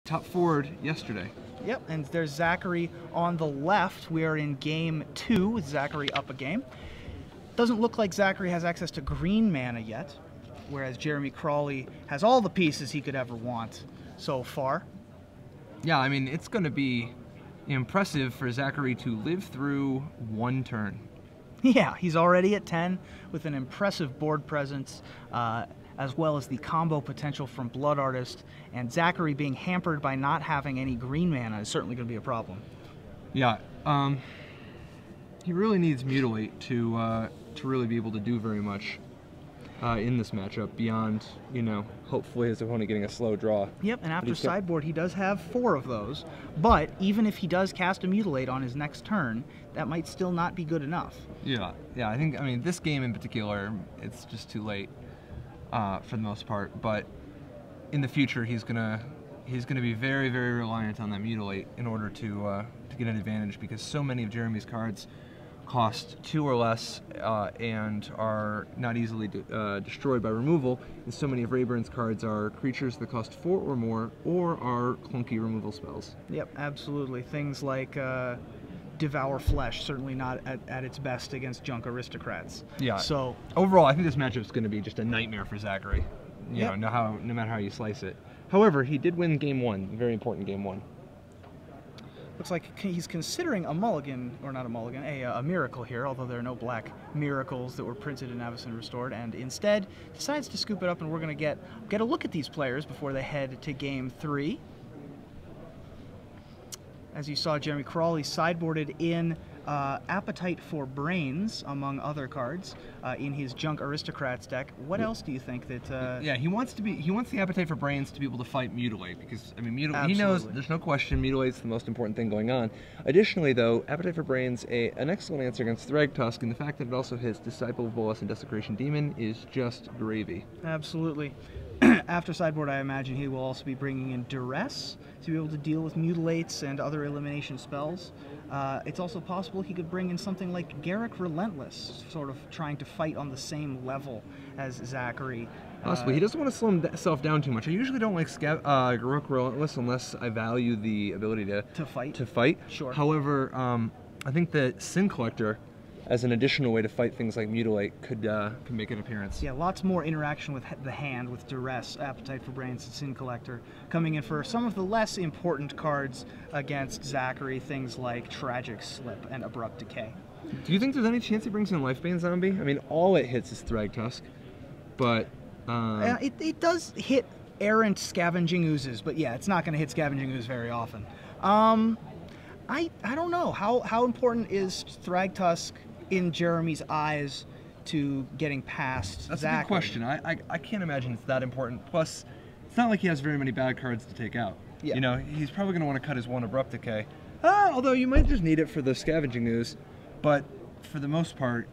top forward yesterday. Yep, and there's Zachary on the left. We are in game 2 with Zachary up a game. Doesn't look like Zachary has access to green mana yet, whereas Jeremy Crawley has all the pieces he could ever want so far. Yeah, I mean, it's going to be impressive for Zachary to live through one turn. Yeah, he's already at 10 with an impressive board presence, as well as the combo potential from Blood Artist, and Zachary being hampered by not having any green mana is certainly going to be a problem. Yeah, he really needs Mutilate to really be able to do very much in this matchup beyond, you know, hopefully his opponent getting a slow draw. Yep, and after sideboard he does have 4 of those, but even if he does cast a Mutilate on his next turn, that might still not be good enough. Yeah, I mean, this game in particular, it's just too late for the most part, but in the future he's gonna be very, very reliant on that Mutilate in order to get an advantage, because so many of Jeremy's cards cost 2 or less and are not easily destroyed by removal, and so many of Rayburn's cards are creatures that cost 4 or more or are clunky removal spells. Yep, absolutely. Things like Devour Flesh, certainly not at its best against Junk Aristocrats. Yeah. So overall, I think this matchup is going to be just a nightmare for Zachary. You know, no matter how you slice it. However, he did win game 1, a very important game 1. Looks like he's considering a mulligan, or not a mulligan, a miracle here, although there are no black miracles that were printed in Avacyn Restored, and instead decides to scoop it up, and we're going to get a look at these players before they head to game 3. As you saw, Jeremy Crawley sideboarded in Appetite for Brains, among other cards, in his Junk Aristocrats deck. What else do you think that... Yeah, he wants the Appetite for Brains to be able to fight Mutilate, because, I mean, Absolutely. He knows, there's no question, Mutilate's the most important thing going on. Additionally, though, Appetite for Brains, an excellent answer against Thragtusk, and the fact that it also hits Disciple of Bolas and Desecration Demon is just gravy. Absolutely. After sideboard, I imagine he will also be bringing in Duress to be able to deal with Mutilates and other elimination spells. It's also possible he could bring in something like Garruk Relentless, sort of trying to fight on the same level as Zachary. Possibly. He doesn't want to slow himself down too much. I usually don't like Garruk Relentless unless I value the ability to fight. Sure. However, I think that Sin Collector, as an additional way to fight things like Mutilate, could make an appearance. Yeah, lots more interaction with the hand, with Duress, Appetite for Brains, and Sin Collector, coming in for some of the less important cards against Zachary, things like Tragic Slip and Abrupt Decay. Do you think there's any chance he brings in Lifebane Zombie? I mean, all it hits is Thragtusk, but... It does hit errant Scavenging Oozes, but yeah, it's not going to hit Scavenging Ooze very often. I don't know. How important is Thragtusk in Jeremy's eyes to getting past That's Zachary? a good question. I can't imagine it's that important. Plus, it's not like he has very many bad cards to take out. Yeah. You know, he's probably going to want to cut his 1 Abrupt Decay. Although you might just need it for the Scavenging Ooze. But for the most part,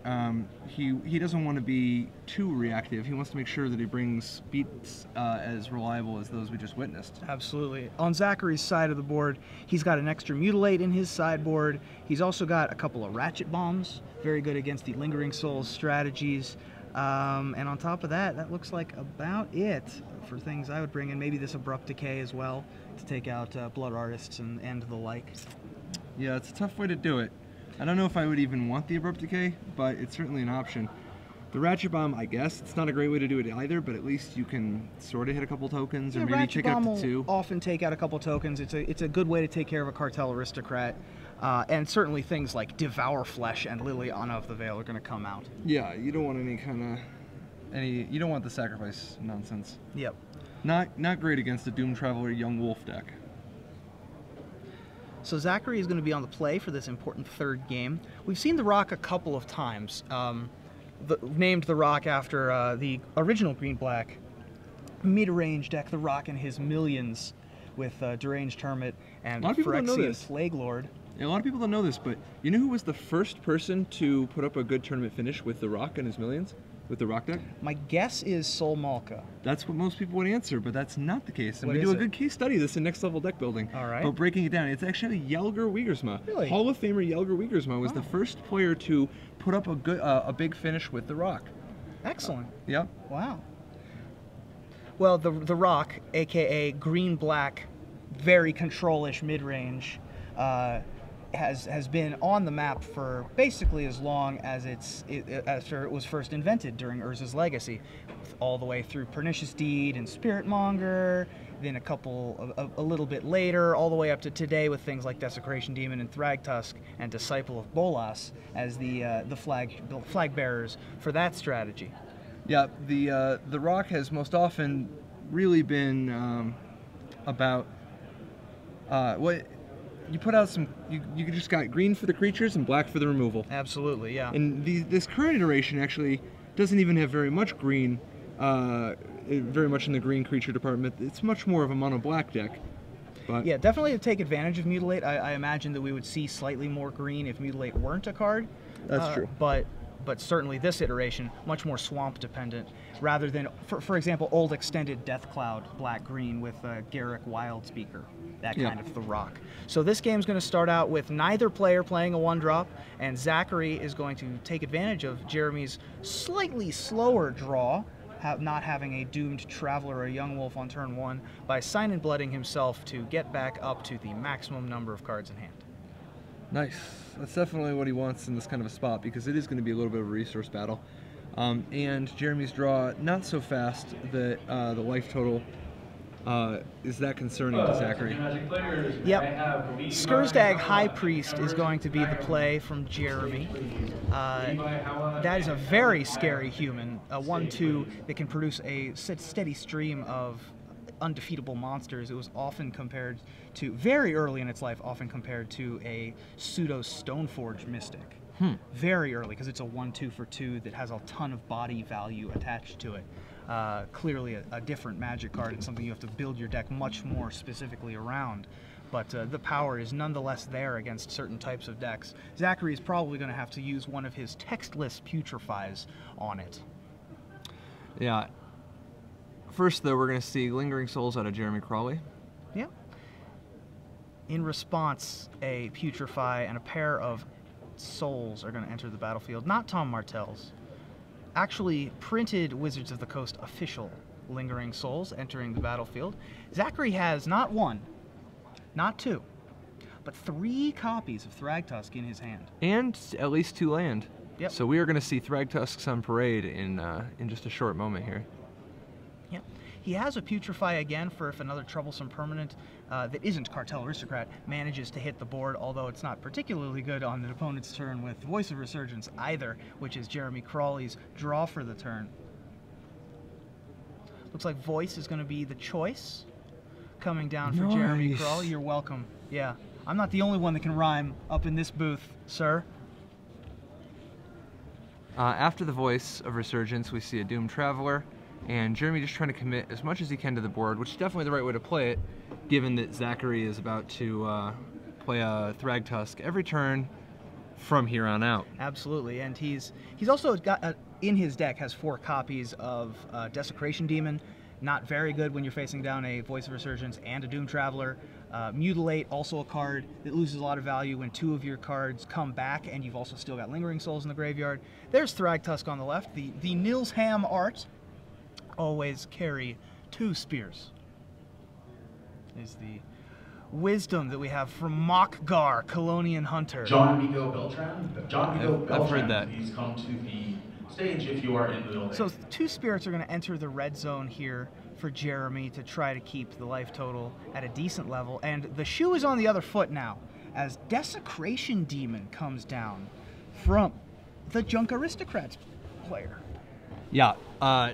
he doesn't want to be too reactive. He wants to make sure that he brings beats as reliable as those we just witnessed. Absolutely. On Zachary's side of the board, he's got an extra Mutilate in his sideboard. He's also got a couple of Ratchet Bombs, very good against the Lingering Souls strategies. And on top of that, that looks like about it for things I would bring in. Maybe this Abrupt Decay as well to take out Blood Artists and the like. Yeah, it's a tough way to do it. I don't know if I would even want the Abrupt Decay, but it's certainly an option. The Ratchet Bomb, I guess, it's not a great way to do it either, but at least you can sort of hit a couple tokens, or maybe Ratchet take it up Bomb to 2. will often take out a couple tokens. It's a good way to take care of a Cartel Aristocrat. And certainly things like Devour Flesh and Liliana of the Veil are going to come out. Yeah, you don't want you don't want the sacrifice nonsense. Yep. Not great against the Doom Traveler Young Wolf deck. So Zachary is going to be on the play for this important 3rd game. We've seen the Rock a couple of times, named the Rock after the original green-black mid-range deck, the Rock and his Millions, with Deranged Hermit and Phyrexian Plague Lord. Yeah, a lot of people don't know this, but you know who was the first person to put up a good tournament finish with the Rock and his Millions? With the Rock deck? My guess is Sol Malka. That's what most people would answer, but that's not the case. And What we is do a it? good case study of this in Next Level Deck Building. All right. But breaking it down, it's actually Jelger Wiegersma. Really? Hall of Famer Jelger Wiegersma was the first player to put up a big finish with the Rock. Excellent. Yep. Wow. Well, the Rock, a.k.a. green-black very control-ish mid-range, has been on the map for basically as long as after it was first invented during Urza's Legacy, all the way through Pernicious Deed and Spiritmonger, then a little bit later, all the way up to today with things like Desecration Demon and Thragtusk and Disciple of Bolas as the flag bearers for that strategy. Yeah, the rock has most often really been about what you put out some. You just got green for the creatures and black for the removal. Absolutely, yeah. And this current iteration actually doesn't even have very much green, very much in the green creature department. It's much more of a mono black deck. But yeah, definitely to take advantage of Mutilate. I imagine that we would see slightly more green if Mutilate weren't a card. That's true. But certainly this iteration, much more swamp dependent, rather than, for example, old extended Death Cloud black-green with Garruk Wildspeaker, that kind of the rock. So this game's going to start out with neither player playing a 1-drop, and Zachary is going to take advantage of Jeremy's slightly slower draw, not having a Doomed Traveler or a Young Wolf on turn 1, by Sign and Blooding himself to get back up to the maximum number of cards in hand. Nice. That's definitely what he wants in this kind of a spot, because it is going to be a little bit of a resource battle. And Jeremy's draw not so fast that the life total is that concerning to Zachary. Yep. Skurstag High Priest is going to be the play from Jeremy. That is a very scary human, a 1/2 that can produce a steady stream of undefeatable monsters. It was often compared to, very early in its life, often compared to a pseudo Stoneforge Mystic. Very early, because it's a 1/2 for 2 that has a ton of body value attached to it. Clearly a different Magic card and something you have to build your deck much more specifically around. But the power is nonetheless there against certain types of decks. Zachary is probably going to have to use one of his textless Putrefies on it. Yeah. First, though, we're going to see Lingering Souls out of Jeremy Crawley. Yeah. In response, a Putrefy and a pair of Souls are going to enter the battlefield. Not Tom Martell's. Actually printed Wizards of the Coast official Lingering Souls entering the battlefield. Zachary has not 1, not 2, but 3 copies of Thragtusk in his hand. And at least 2 land. Yep. So we are going to see Thragtusks on parade in just a short moment here. Yep. He has a Putrefy again for if another troublesome permanent that isn't Cartel Aristocrat manages to hit the board, although it's not particularly good on the opponent's turn with Voice of Resurgence either, which is Jeremy Crawley's draw for the turn. Looks like Voice is going to be the choice coming down for Jeremy Crawley. You're welcome. Yeah. I'm not the only one that can rhyme up in this booth, sir. After the Voice of Resurgence, we see a Doomed Traveler, and Jeremy just trying to commit as much as he can to the board, which is definitely the right way to play it, given that Zachary is about to play a Thragtusk every turn from here on out. Absolutely, and he's also got, in his deck, has 4 copies of Desecration Demon. Not very good when you're facing down a Voice of Resurgence and a Doomed Traveler. Mutilate, also a card that loses a lot of value when 2 of your cards come back, and you've also still got Lingering Souls in the graveyard. There's Thragtusk on the left. The Nils Ham art, always carry 2 spears. Is the wisdom that we have from Mokgar, Colonian Hunter. John Miko Beltran. I've heard that. Please come to the stage if you are in the building. So 2 spirits are going to enter the red zone here for Jeremy to try to keep the life total at a decent level. And the shoe is on the other foot now, as Desecration Demon comes down from the Junk Aristocrats player. Yeah,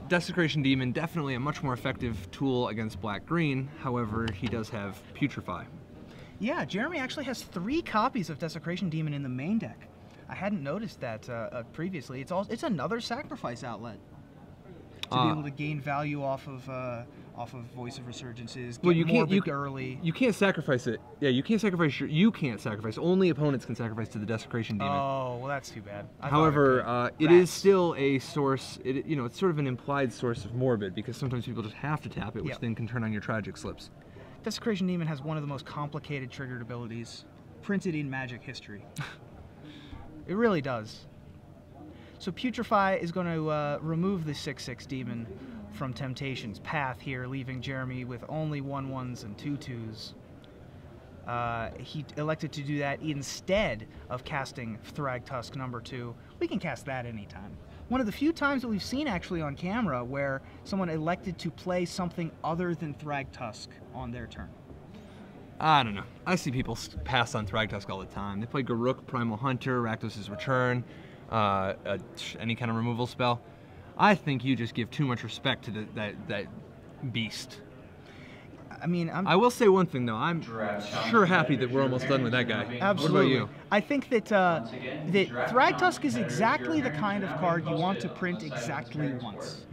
Desecration Demon, definitely a much more effective tool against black-green. However, he does have Putrefy. Yeah, Jeremy actually has 3 copies of Desecration Demon in the main deck. I hadn't noticed that previously. It's another sacrifice outlet to be able to gain value off of Voice of Resurgences. Well, you can't early. You can't sacrifice it. Yeah, you can't sacrifice. You can't sacrifice. Only opponents can sacrifice to the Desecration Demon. Oh, well, that's too bad. However, it is still a source. It's sort of an implied source of morbid, because sometimes people just have to tap it, which then can turn on your tragic slips. Desecration Demon has one of the most complicated triggered abilities printed in Magic history. It really does. So Putrefy is going to remove the 6/6 Demon from Temptation's path here, leaving Jeremy with only 1/1s and 2/2s. He elected to do that instead of casting Thragtusk number 2. We can cast that anytime. One of the few times that we've seen actually on camera where someone elected to play something other than Thragtusk on their turn. I don't know. I see people pass on Thragtusk all the time. They play Garruk, Primal Hunter, Rakdos' Return, any kind of removal spell. I think you just give too much respect to that beast. I mean, I will say one thing though. I'm sure happy that we're almost done with that guy. absolutely. What about you? I think that that Thragtusk is exactly the kind of card you want to print exactly once,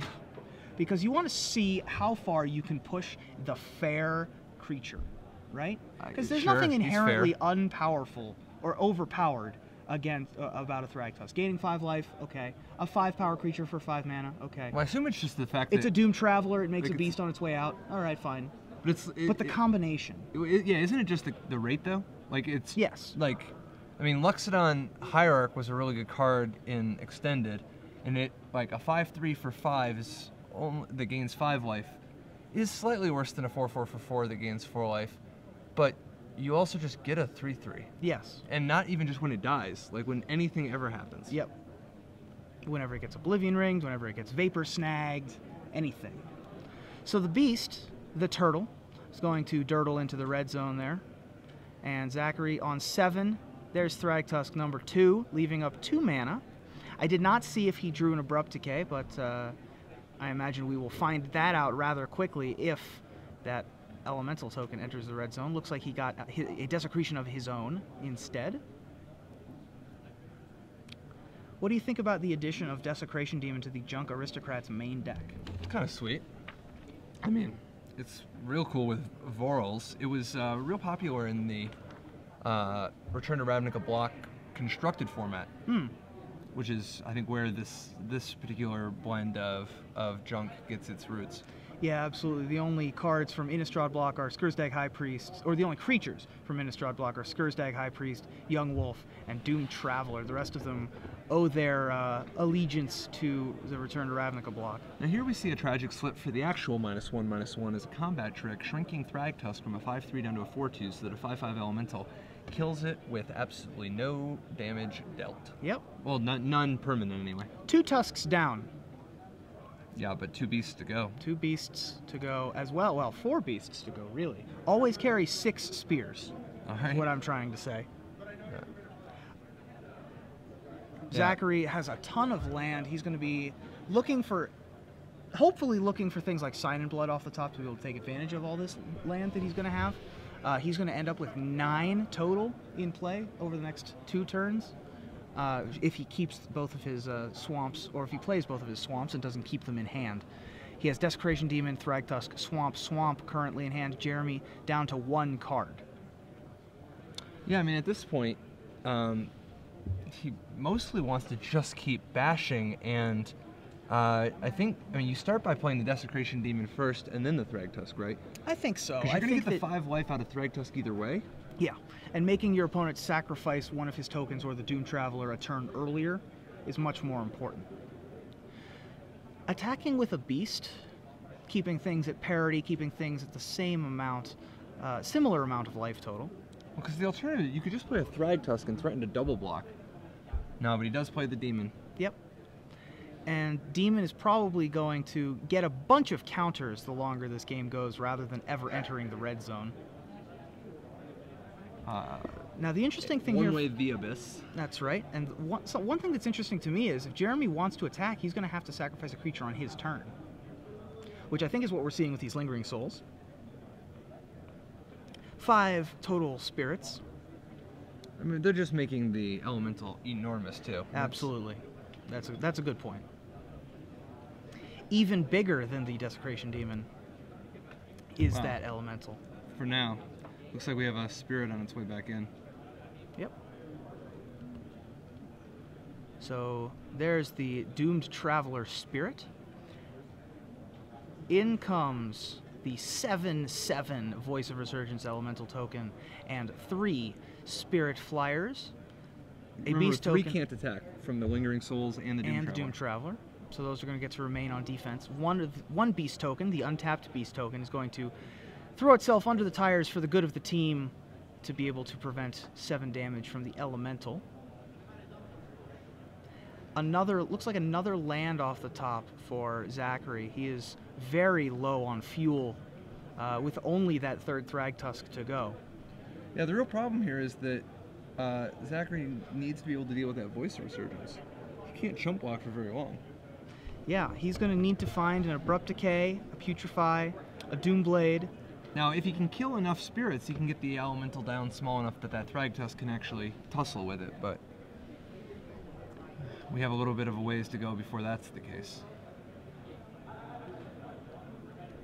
because you want to see how far you can push the fair creature, right? Because there's Sure, nothing he's inherently fair. unpowerful or overpowered against about a Thragtusk. Gaining 5 life, okay. A 5 power creature for 5 mana, okay. Well, I assume it's just the fact It's that a Doom Traveler. It makes a Like beast on its way out. All right, fine. but The combination. yeah, isn't it just the rate though? Like it's Yes. Like, I mean, Luxodon Hierarch was a really good card in Extended, and it like a 5/3 for 5 is that gains 5 life, is slightly worse than a 4/4 for 4 that gains 4 life, but you also just get a 3/3, Yes. and not even just when it dies, like when anything ever happens. Yep. Whenever it gets Oblivion Ringed, whenever it gets Vapor Snagged, anything. So the beast, the turtle, is going to dirtle into the red zone there. And Zachary on 7, there's Thragtusk number 2, leaving up 2 mana. I did not see if he drew an Abrupt Decay, but I imagine we will find that out rather quickly if that elemental token enters the red zone. Looks like he got a Desecration of his own instead. What do you think about the addition of Desecration Demon to the Junk Aristocrats main deck? It's kind of sweet. I mean, it's real cool with Vorals. It was real popular in the Return to Ravnica block constructed format, which is, I think, where this particular blend of junk gets its roots. Yeah, absolutely. The only cards from Innistrad block are Skursdag High Priest, or the only creatures from Innistrad block are Skursdag High Priest, Young Wolf, and Doom Traveler. The rest of them owe their allegiance to the Return to Ravnica block. Now here we see a tragic slip for the actual -1/-1 as a combat trick, shrinking Thragtusk from a 5/3 down to a 4/2 so that a 5/5 elemental kills it with absolutely no damage dealt. Yep. Well, none permanent anyway. 2 Tusks down. Yeah, but 2 beasts to go. 2 beasts to go as well. Well, 4 beasts to go, really. Always carry 6 spears, All right. what I'm trying to say. Yeah. Zachary has a ton of land. He's going to be hopefully looking for things like Sign in Blood off the top to be able to take advantage of all this land that he's going to have. He's going to end up with 9 total in play over the next 2 turns. If he keeps both of his swamps, or if he plays both of his swamps and doesn't keep them in hand. He has Desecration Demon, Thragtusk, Swamp currently in hand. Jeremy down to 1 card. Yeah, I mean, at this point, he mostly wants to just keep bashing, and I mean, you start by playing the Desecration Demon first, and then the Thragtusk, right? I think so. Because I you're going to think get the 5 life out of Thragtusk either way. Yeah, and making your opponent sacrifice one of his tokens or the Doom Traveler a turn earlier is much more important. Attacking with a beast, keeping things at parity, keeping things at the same amount, similar amount of life total. Because the alternative, you could just play a Thragtusk and threaten to double block. No, but he does play the Demon. Yep. And Demon is probably going to get a bunch of counters the longer this game goes, rather than ever entering the red zone. Now the interesting thing here... One way the Abyss. That's right. And one thing that's interesting to me is if Jeremy wants to attack, he's going to have to sacrifice a creature on his turn. Which I think is what we're seeing with these Lingering Souls. 5 total spirits. I mean, they're just making the elemental enormous too. Absolutely. That's a good point. Even bigger than the Desecration Demon is Wow. that elemental. For now. Looks like we have a spirit on its way back in. Yep. So there's the Doomed Traveler Spirit. In comes the 7/7 Voice of Resurgence Elemental token and 3 Spirit Flyers. A Remember, beast 3 token can't attack from the Lingering Souls and the Doom and the Traveler. Doom Traveler. So those are going to get to remain on defense. One beast token, the untapped beast token, is going to throw itself under the tires for the good of the team to be able to prevent 7 damage from the elemental. Looks like another land off the top for Zachary. He is very low on fuel, with only that 3rd Thragtusk to go. Yeah, the real problem here is that Zachary needs to be able to deal with that Voice of Resurgence. He can't chump block for very long. Yeah, he's going to need to find an Abrupt Decay, a Putrefy, a Doomblade. Now, if he can kill enough spirits, he can get the elemental down small enough that that Thragtusk can actually tussle with it, but we have a little bit of a ways to go before that's the case.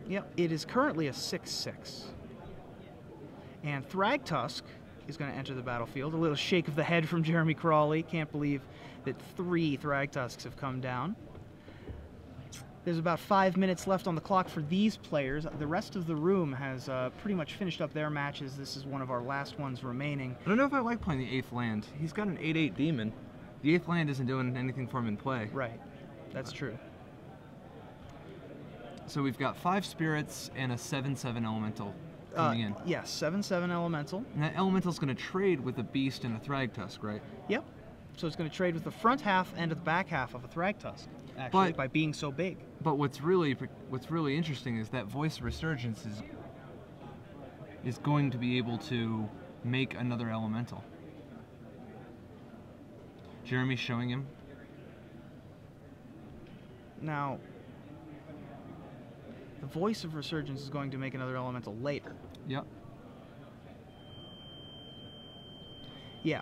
Yep, it is currently a 6/6. And Thragtusk is going to enter the battlefield. A little shake of the head from Jeremy Crawley. Can't believe that 3 Thragtusks have come down. There's about 5 minutes left on the clock for these players. The rest of the room has pretty much finished up their matches. This is one of our last ones remaining. I don't know if I like playing the 8th land. He's got an 8/8 demon. The 8th land isn't doing anything for him in play. Right, that's true. So we've got 5 spirits and a 7/7 elemental coming in. Yes, 7/7 elemental. And that elemental's going to trade with a beast and a Thragtusk, right? Yep. So it's going to trade with the front half and the back half of a Thragtusk, actually, by being so big. But what's really interesting is that Voice of Resurgence is going to be able to make another elemental. Jeremy's showing him. Now, the Voice of Resurgence is going to make another elemental later. Yep. Yeah.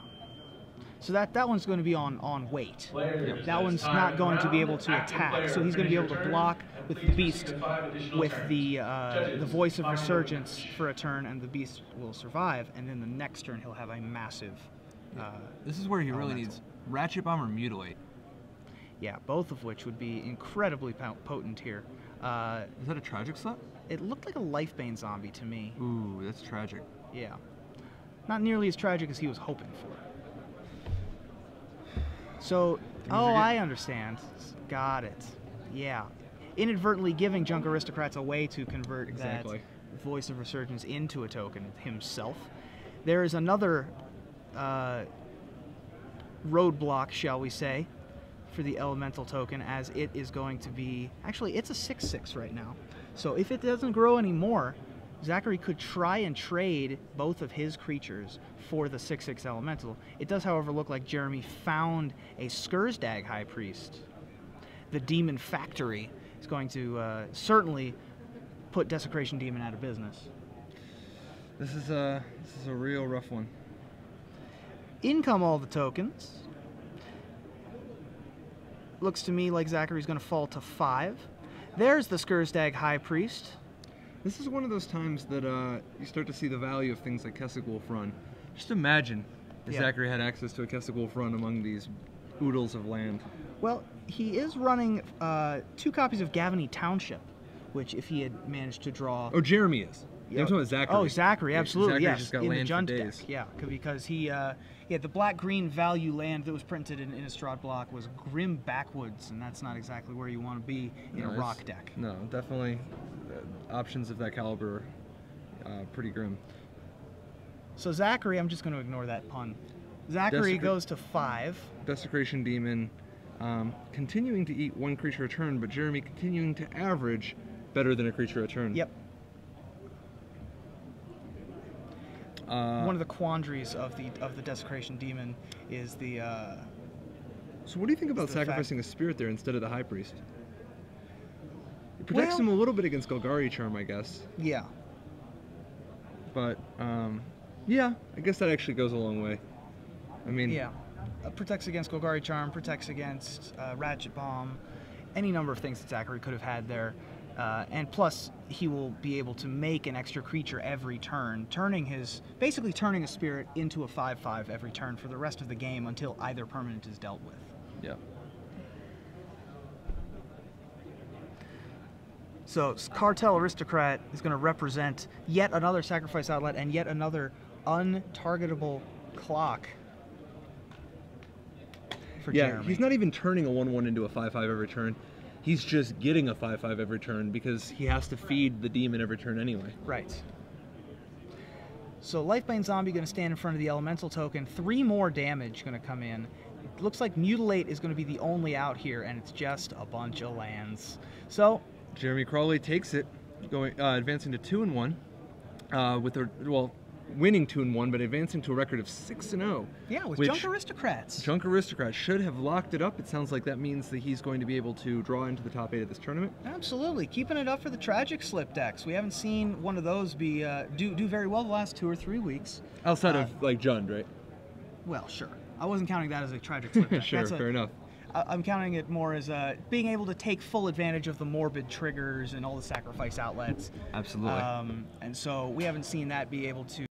So that one's going to be on wait. Players, That one's not going to be able to attack. So he's going to be able to block with the beast, with the Voice of Resurgence for a turn, and the beast will survive. And then the next turn he'll have a massive. This is where he really elemental. needs Ratchet Bomb or Mutilate. Yeah, both of which would be incredibly potent here. Is that a tragic slot? It looked like a Lifebane zombie to me. Ooh, that's tragic. Yeah. Not nearly as tragic as he was hoping for. So, I understand. Got it. Yeah. Inadvertently giving Junk Aristocrats a way to convert Exactly. that Voice of Resurgence into a token himself. There is another roadblock, shall we say, for the elemental token, as it is going to be... Actually, it's a 6/6 right now. So if it doesn't grow anymore, Zachary could try and trade both of his creatures for the 6/6 elemental. It does, however, look like Jeremy found a Skursdag High Priest. The Demon Factory is going to certainly put Desecration Demon out of business. This is a real rough one. In come all the tokens. Looks to me like Zachary's going to fall to 5. There's the Skursdag High Priest. This is one of those times that you start to see the value of things like Kessig Wolf Run. Just imagine if Yeah. Zachary had access to a Kessig Wolf Run among these oodles of land. Well, he is running 2 copies of Gavany Township, which if he had managed to draw... Oh, Jeremy is. I'm talking about Zachary. Oh, Zachary, absolutely, Zachary yes. just got in the land for Jund days. deck, yeah, because he the black-green value land that was printed in Innistrad block was Grim Backwoods, and that's not exactly where you want to be in a rock deck. No, definitely options of that caliber pretty grim. So Zachary, I'm just going to ignore that pun. Zachary goes to 5. Desecration Demon continuing to eat 1 creature a turn, but Jeremy continuing to average better than a creature a turn. Yep. One of the quandaries of the Desecration Demon is the... So what do you think about the sacrificing a spirit there instead of the High Priest? It protects him a little bit against Golgari Charm, I guess. Yeah. But, yeah, I guess that actually goes a long way. I mean... Yeah. Protects against Golgari Charm, protects against Ratchet Bomb, any number of things that Zachary could have had there. And plus, he will be able to make an extra creature every turn, basically turning a spirit into a 5/5 every turn for the rest of the game until either permanent is dealt with. Yeah. So, Cartel Aristocrat is going to represent yet another sacrifice outlet and yet another untargetable clock for Jeremy. He's not even turning a 1/1 into a 5/5 every turn. He's just getting a 5/5 every turn because he has to feed the demon every turn anyway. Right. So Lifebane Zombie going to stand in front of the Elemental token. 3 more damage going to come in. It looks like Mutilate is going to be the only out here, and it's just a bunch of lands. So Jeremy Crawley takes it, going advancing to 2-1, with a winning 2-1, but advancing to a record of 6-0. yeah, with which Junk Aristocrats. Junk Aristocrat should have locked it up. It sounds like that means that he's going to be able to draw into the top 8 of this tournament. Absolutely, keeping it up for the Tragic Slip decks. We haven't seen one of those be do very well the last 2 or 3 weeks. Outside of like Jund, right? Well, sure. I wasn't counting that as a Tragic Slip deck. Sure, fair enough. I'm counting it more as being able to take full advantage of the morbid triggers and all the sacrifice outlets. Absolutely. And so we haven't seen that be able to